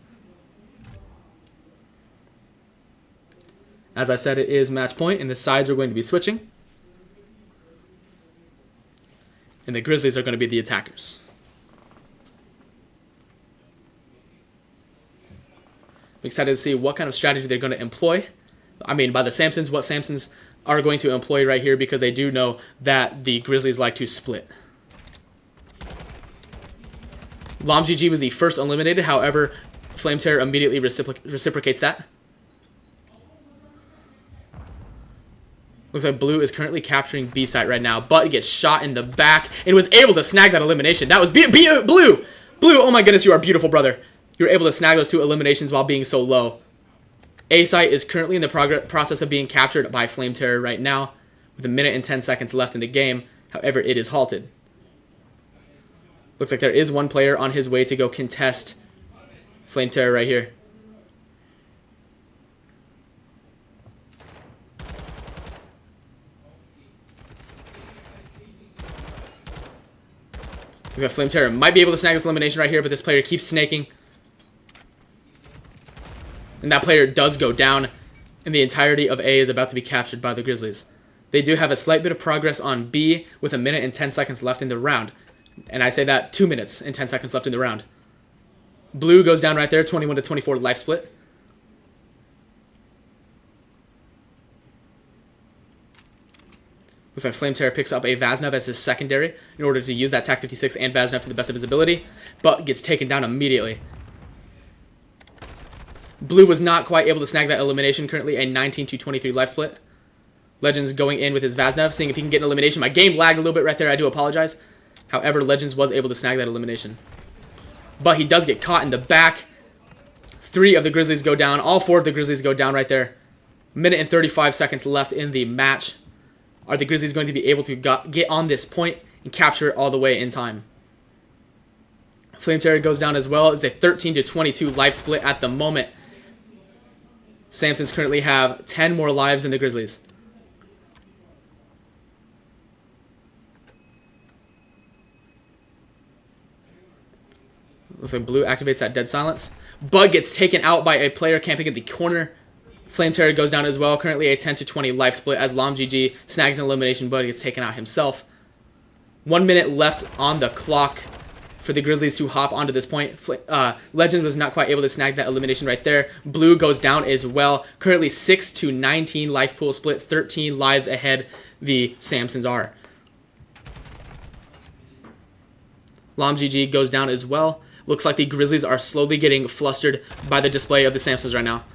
As I said, it is match point, and the sides are going to be switching. And the Grizzlies are going to be the attackers. I'm excited to see what kind of strategy they're going to employ. I mean, by the Samsons, what Samsons are going to employ right here, because they do know that the Grizzlies like to split. LawmGG was the first eliminated. However, Flame Terror immediately reciprocates that. Looks like Blue is currently capturing B site right now, but gets shot in the back and was able to snag that elimination. That was Blue! Blue, oh my goodness, you are beautiful, brother. You were able to snag those 2 eliminations while being so low. A site is currently in the process of being captured by Flame Terror right now, with 1 minute and 10 seconds left in the game. However, it is halted. Looks like there is one player on his way to go contest Flame Terror right here. We got Flame Terror. Might be able to snag this elimination right here, but this player keeps snaking. And that player does go down. And the entirety of A is about to be captured by the Grizzlies. They do have a slight bit of progress on B with 1 minute and 10 seconds left in the round. And I say that 2 minutes and 10 seconds left in the round. Blue goes down right there, 21 to 24 life split. Looks like Flame Terror picks up a Vaznov as his secondary in order to use that TAC 56 and Vaznov to the best of his ability, but gets taken down immediately. Blue was not quite able to snag that elimination, currently a 19 to 23 life split. Legends going in with his Vaznov, seeing if he can get an elimination. My game lagged a little bit right there, I do apologize. However, Legends was able to snag that elimination. But he does get caught in the back. 3 of the Grizzlies go down, all 4 of the Grizzlies go down right there. 1 minute and 35 seconds left in the match. Are the Grizzlies going to be able to get on this point and capture it all the way in time? Flame Terror goes down as well. It's a 13 to 22 life split at the moment. Samsons currently have 10 more lives than the Grizzlies. Looks like Blue activates that dead silence. Bug gets taken out by a player camping in the corner. Flame Terror goes down as well. Currently a 10 to 20 life split as LawmGG snags an elimination, but gets taken out himself. 1 minute left on the clock for the Grizzlies to hop onto this point. Legend was not quite able to snag that elimination right there. Blue goes down as well. Currently 6 to 19 life pool split. 13 lives ahead the Samsons are. LawmGG goes down as well. Looks like the Grizzlies are slowly getting flustered by the display of the Samsons right now.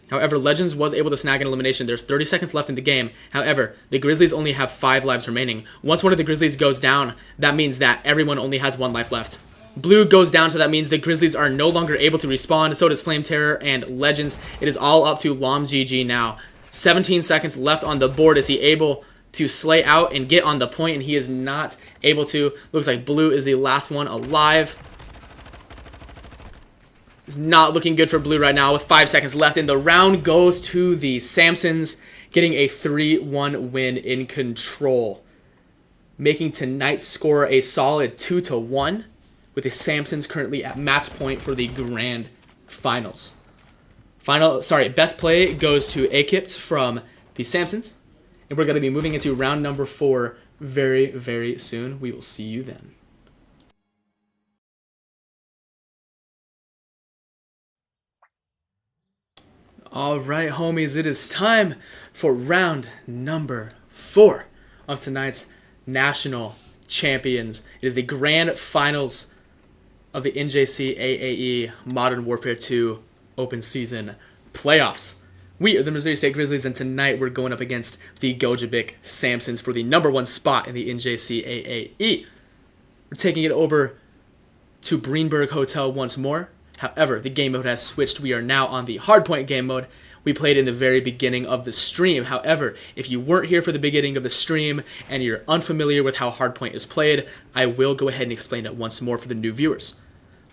However, Legends was able to snag an elimination. There's 30 seconds left in the game. However, the Grizzlies only have 5 lives remaining. Once one of the Grizzlies goes down, that means that everyone only has 1 life left. Blue goes down, so that means the Grizzlies are no longer able to respawn. So does Flame Terror and Legends. It is all up to LawmGG now. 17 seconds left on the board. Is he able to slay out and get on the point? And he is not able to. Looks like Blue is the last one alive. It's not looking good for Blue right now with 5 seconds left. And the round goes to the Samsons, getting a 3-1 win in control. Making tonight's score a solid 2-1, with the Samsons currently at match point for the grand finals. Best play goes to Akipt from the Samsons. And we're going to be moving into round number 4 very, very soon. We will see you then. Alright, homies, it is time for round number 4 of tonight's National Champions. It is the grand finals of the NJC AAE Modern Warfare 2 Open Season Playoffs. We are the Missouri State Grizzlies, and tonight we're going up against the Gogebic Samsons for the #1 spot in the NJC AAE. We're taking it over to Greenberg Hotel once more. However, the game mode has switched. We are now on the hardpoint game mode. We played in the very beginning of the stream. However, if you weren't here for the beginning of the stream and you're unfamiliar with how hardpoint is played, I will go ahead and explain it once more for the new viewers.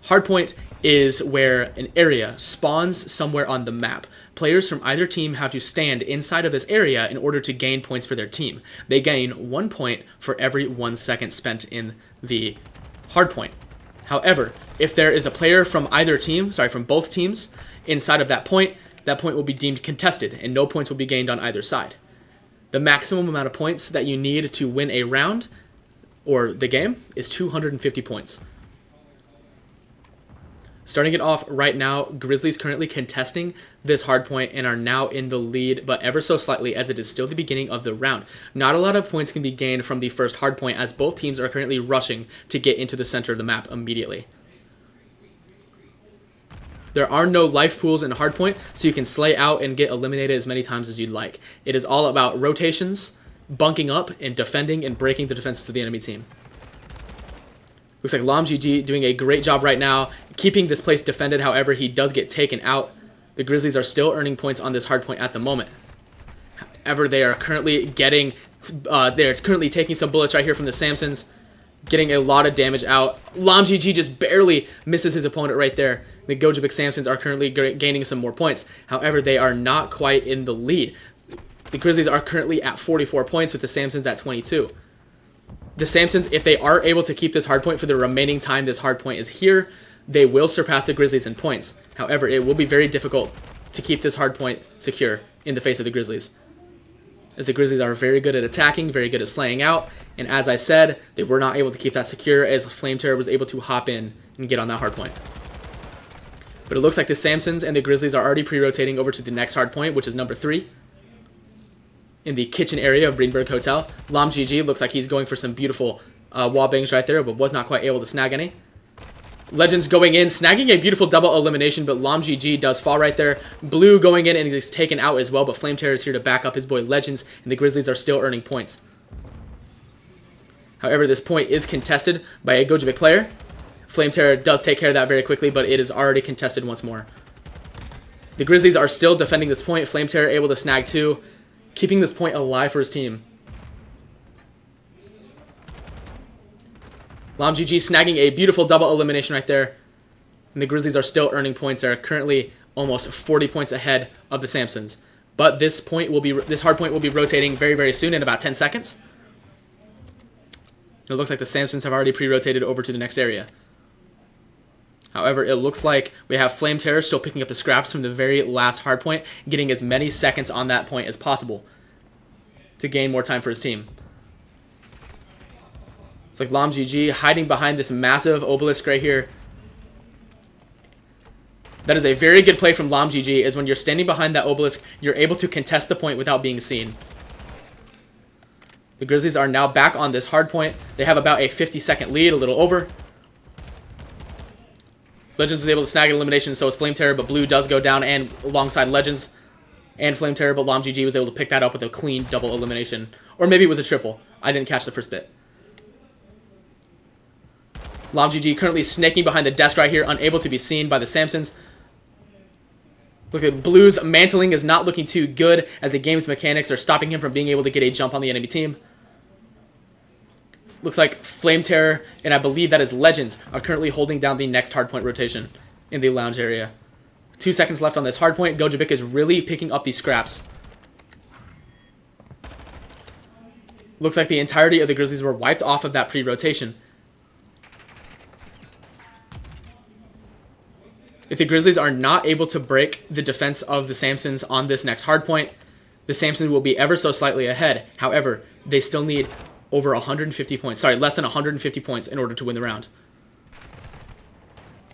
Hardpoint is where an area spawns somewhere on the map. Players from either team have to stand inside of this area in order to gain points for their team. They gain 1 point for every 1 second spent in the hardpoint. However, if there is a player from from both teams inside of that point will be deemed contested, and no points will be gained on either side. The maximum amount of points that you need to win a round, or the game, is 250 points. Starting it off right now, Grizzlies currently contesting this hardpoint and are now in the lead, but ever so slightly, as it is still the beginning of the round. Not a lot of points can be gained from the first hardpoint, as both teams are currently rushing to get into the center of the map immediately. There are no life pools in hardpoint, so you can slay out and get eliminated as many times as you'd like. It is all about rotations, bunking up, and defending and breaking the defenses of the enemy team. Looks like LawmGG doing a great job right now, keeping this place defended. However, he does get taken out. The Grizzlies are still earning points on this hardpoint at the moment. However, they are currently getting, they're currently taking some bullets right here from the Samsons, getting a lot of damage out. LawmGG just barely misses his opponent right there. The Gogebic Samsons are currently gaining some more points. However, they are not quite in the lead. The Grizzlies are currently at 44 points with the Samsons at 22. The Samsons, if they are able to keep this hardpoint for the remaining time this hardpoint is here, they will surpass the Grizzlies in points. However, it will be very difficult to keep this hardpoint secure in the face of the Grizzlies, as the Grizzlies are very good at attacking, very good at slaying out, and as I said, they were not able to keep that secure as Flame Terror was able to hop in and get on that hardpoint. But it looks like the Samsons and the Grizzlies are already pre-rotating over to the next hardpoint, which is number 3. In the kitchen area of Greenberg Hotel. LawmGG looks like he's going for some beautiful wall bangs right there, but was not quite able to snag any. Legends going in, snagging a beautiful double elimination, but LawmGG does fall right there. Bloo going in and is taken out as well, but Flame Terror is here to back up his boy Legends, and the Grizzlies are still earning points. However, this point is contested by a Gogebic player. Flame Terror does take care of that very quickly, but it is already contested once more. The Grizzlies are still defending this point. Flame Terror able to snag 2. Keeping this point alive for his team. LawmGG snagging a beautiful double elimination right there. And the Grizzlies are still earning points. They're currently almost 40 points ahead of the Samsons. But this hard point will be rotating very, very soon in about 10 seconds. It looks like the Samsons have already pre-rotated over to the next area. However, it looks like we have Flame Terror still picking up the scraps from the very last hardpoint, getting as many seconds on that point as possible to gain more time for his team. It's like LawmGG hiding behind this massive obelisk right here. That is a very good play from LawmGG, is when you're standing behind that obelisk, you're able to contest the point without being seen. The Grizzlies are now back on this hardpoint. They have about a 50-second lead, a little over. Legends was able to snag an elimination, so it's Flame Terror, but Bloo does go down and alongside Legends and Flame Terror, but LawmGG was able to pick that up with a clean double elimination. Or maybe it was a triple. I didn't catch the first bit. LawmGG currently snaking behind the desk right here, unable to be seen by the Samsons. Look at Bloo's mantling is not looking too good, as the game's mechanics are stopping him from being able to get a jump on the enemy team. Looks like Flame Terror, and I believe that is Legends, are currently holding down the next hardpoint rotation in the lounge area. 2 seconds left on this hardpoint. Gogebic is really picking up these scraps. Looks like the entirety of the Grizzlies were wiped off of that pre-rotation. If the Grizzlies are not able to break the defense of the Samsons on this next hardpoint, the Samsons will be ever so slightly ahead. However, they still need over 150 points. Sorry, less than 150 points in order to win the round.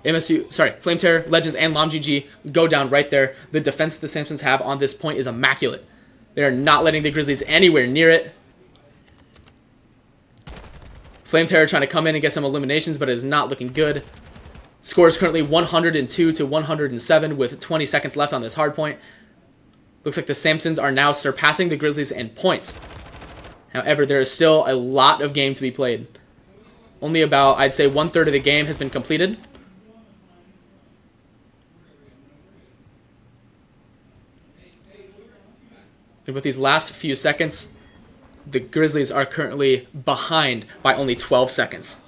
Flame Terror, Legends, and LawmGG go down right there. The defense that the Samsons have on this point is immaculate. They are not letting the Grizzlies anywhere near it. Flame Terror trying to come in and get some eliminations, but it is not looking good. Score is currently 102 to 107 with 20 seconds left on this hardpoint. Looks like the Samsons are now surpassing the Grizzlies in points. However, there is still a lot of game to be played. Only about, I'd say, 1/3 of the game has been completed. And with these last few seconds, the Grizzlies are currently behind by only 12 seconds.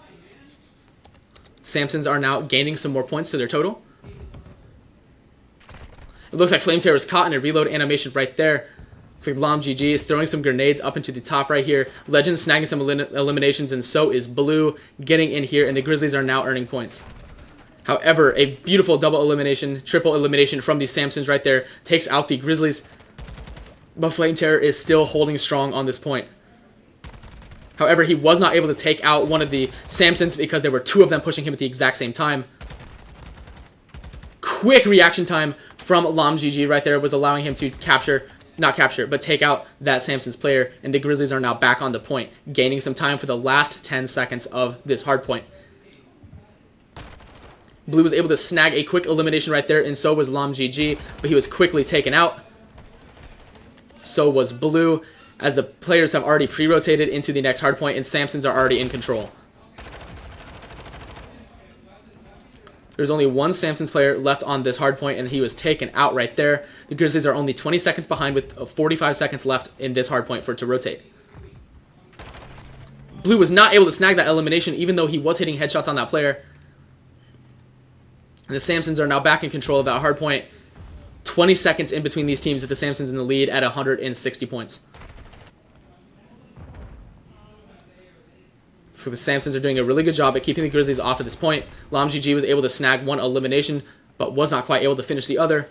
Samsons are now gaining some more points to their total. It looks like Flame Terror is caught in a reload animation right there. Looks like LawmGG is throwing some grenades up into the top right here. Legends snagging some eliminations, and so is Bloo getting in here, and the Grizzlies are now earning points. However, a beautiful double elimination, triple elimination from the Samsons right there takes out the Grizzlies. But Flame Terror is still holding strong on this point. However, he was not able to take out one of the Samsons because there were 2 of them pushing him at the exact same time. Quick reaction time from LawmGG right there was allowing him to take out that Samsons player, and the Grizzlies are now back on the point, gaining some time for the last 10 seconds of this hardpoint. Blue was able to snag a quick elimination right there, and so was LawmGG, but he was quickly taken out. So was Blue, as the players have already pre-rotated into the next hardpoint, and Samsons are already in control. There's only one Samsons player left on this hardpoint, and he was taken out right there. The Grizzlies are only 20 seconds behind with 45 seconds left in this hardpoint for it to rotate. Blue was not able to snag that elimination, even though he was hitting headshots on that player. And the Samsons are now back in control of that hardpoint. 20 seconds in between these teams with the Samsons in the lead at 160 points. So the Samsons are doing a really good job at keeping the Grizzlies off at this point. LawmGG was able to snag one elimination, but was not quite able to finish the other.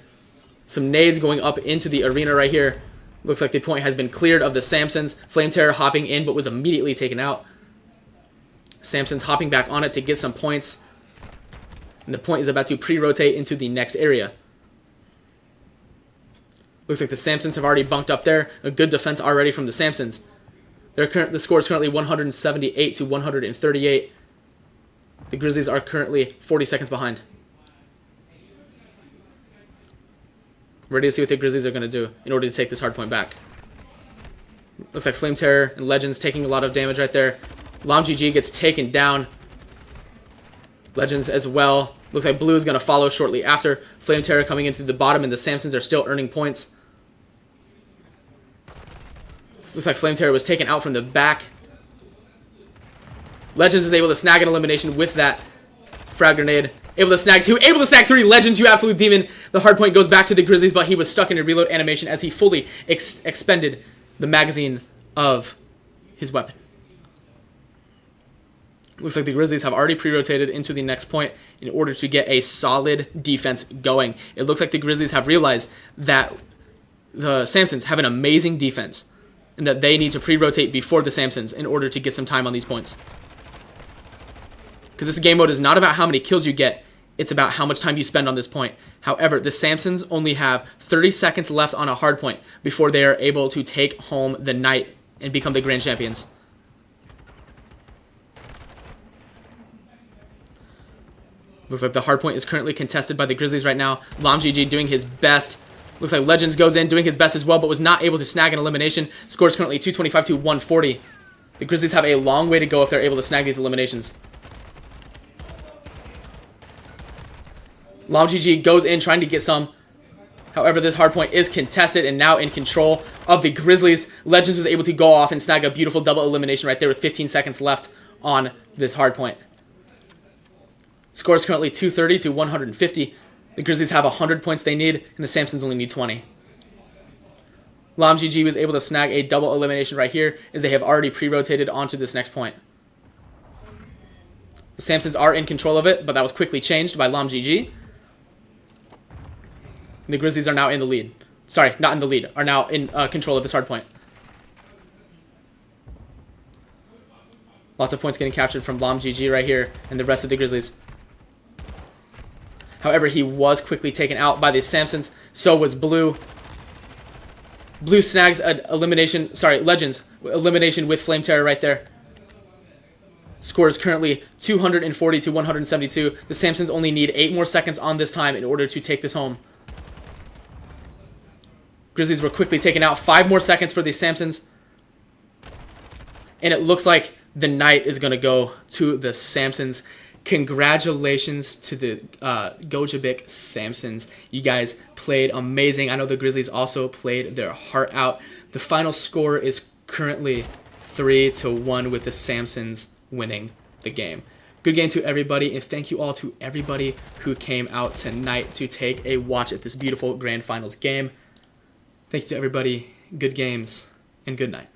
Some nades going up into the arena right here. Looks like the point has been cleared of the Samsons. Flame Terror hopping in, but was immediately taken out. Samsons hopping back on it to get some points. And the point is about to pre-rotate into the next area. Looks like the Samsons have already bunked up there. A good defense already from the Samsons. The score is currently 178 to 138. The Grizzlies are currently 40 seconds behind. Ready to see what the Grizzlies are going to do in order to take this hardpoint back. Looks like Flame Terror and Legends taking a lot of damage right there. LawmGG gets taken down. Legends as well. Looks like Blue is going to follow shortly after. Flame Terror coming in through the bottom, and the Samsons are still earning points. Looks like Flame Terror was taken out from the back. Legends was able to snag an elimination with that frag grenade. Able to snag two. Able to snag three. Legends, you absolute demon. The hardpoint goes back to the Grizzlies, but he was stuck in a reload animation as he fully expended the magazine of his weapon. Looks like the Grizzlies have already pre-rotated into the next point in order to get a solid defense going. It looks like the Grizzlies have realized that the Samsons have an amazing defense and that they need to pre-rotate before the Samsons in order to get some time on these points. Because this game mode is not about how many kills you get, it's about how much time you spend on this point. However, the Samsons only have 30 seconds left on a hard point before they are able to take home the night and become the grand champions. Looks like the hardpoint is currently contested by the Grizzlies right now. LawmGG doing his best. Looks like Legends goes in doing his best as well, but was not able to snag an elimination. Score is currently 225 to 140. The Grizzlies have a long way to go if they're able to snag these eliminations. LawmGG goes in trying to get some. However, this hardpoint is contested and now in control of the Grizzlies. Legends was able to go off and snag a beautiful double elimination right there with 15 seconds left on this hardpoint. Score is currently 230 to 150. The Grizzlies have 100 points they need, and the Samsons only need 20. LawmGG was able to snag a double elimination right here, as they have already pre-rotated onto this next point. The Samsons are in control of it, but that was quickly changed by LawmGG. The Grizzlies are now in the lead. Sorry, not in the lead. Are now in control of this hardpoint. Lots of points getting captured from LawmGG right here, and the rest of the Grizzlies. However, he was quickly taken out by the Samsons. So was Blue. Blue snags an elimination. Sorry, Legends. Elimination with Flame Terror right there. Score is currently 240 to 172. The Samsons only need 8 more seconds on this time in order to take this home. Grizzlies were quickly taken out. 5 more seconds for the Samsons. And it looks like the night is going to go to the Samsons. Congratulations to the Gogebic Samsons. You guys played amazing. I know the Grizzlies also played their heart out. The final score is currently 3-1 with the Samsons winning the game. Good game to everybody, and thank you all to everybody who came out tonight to take a watch at this beautiful Grand Finals game. Thank you to everybody. Good games, and good night.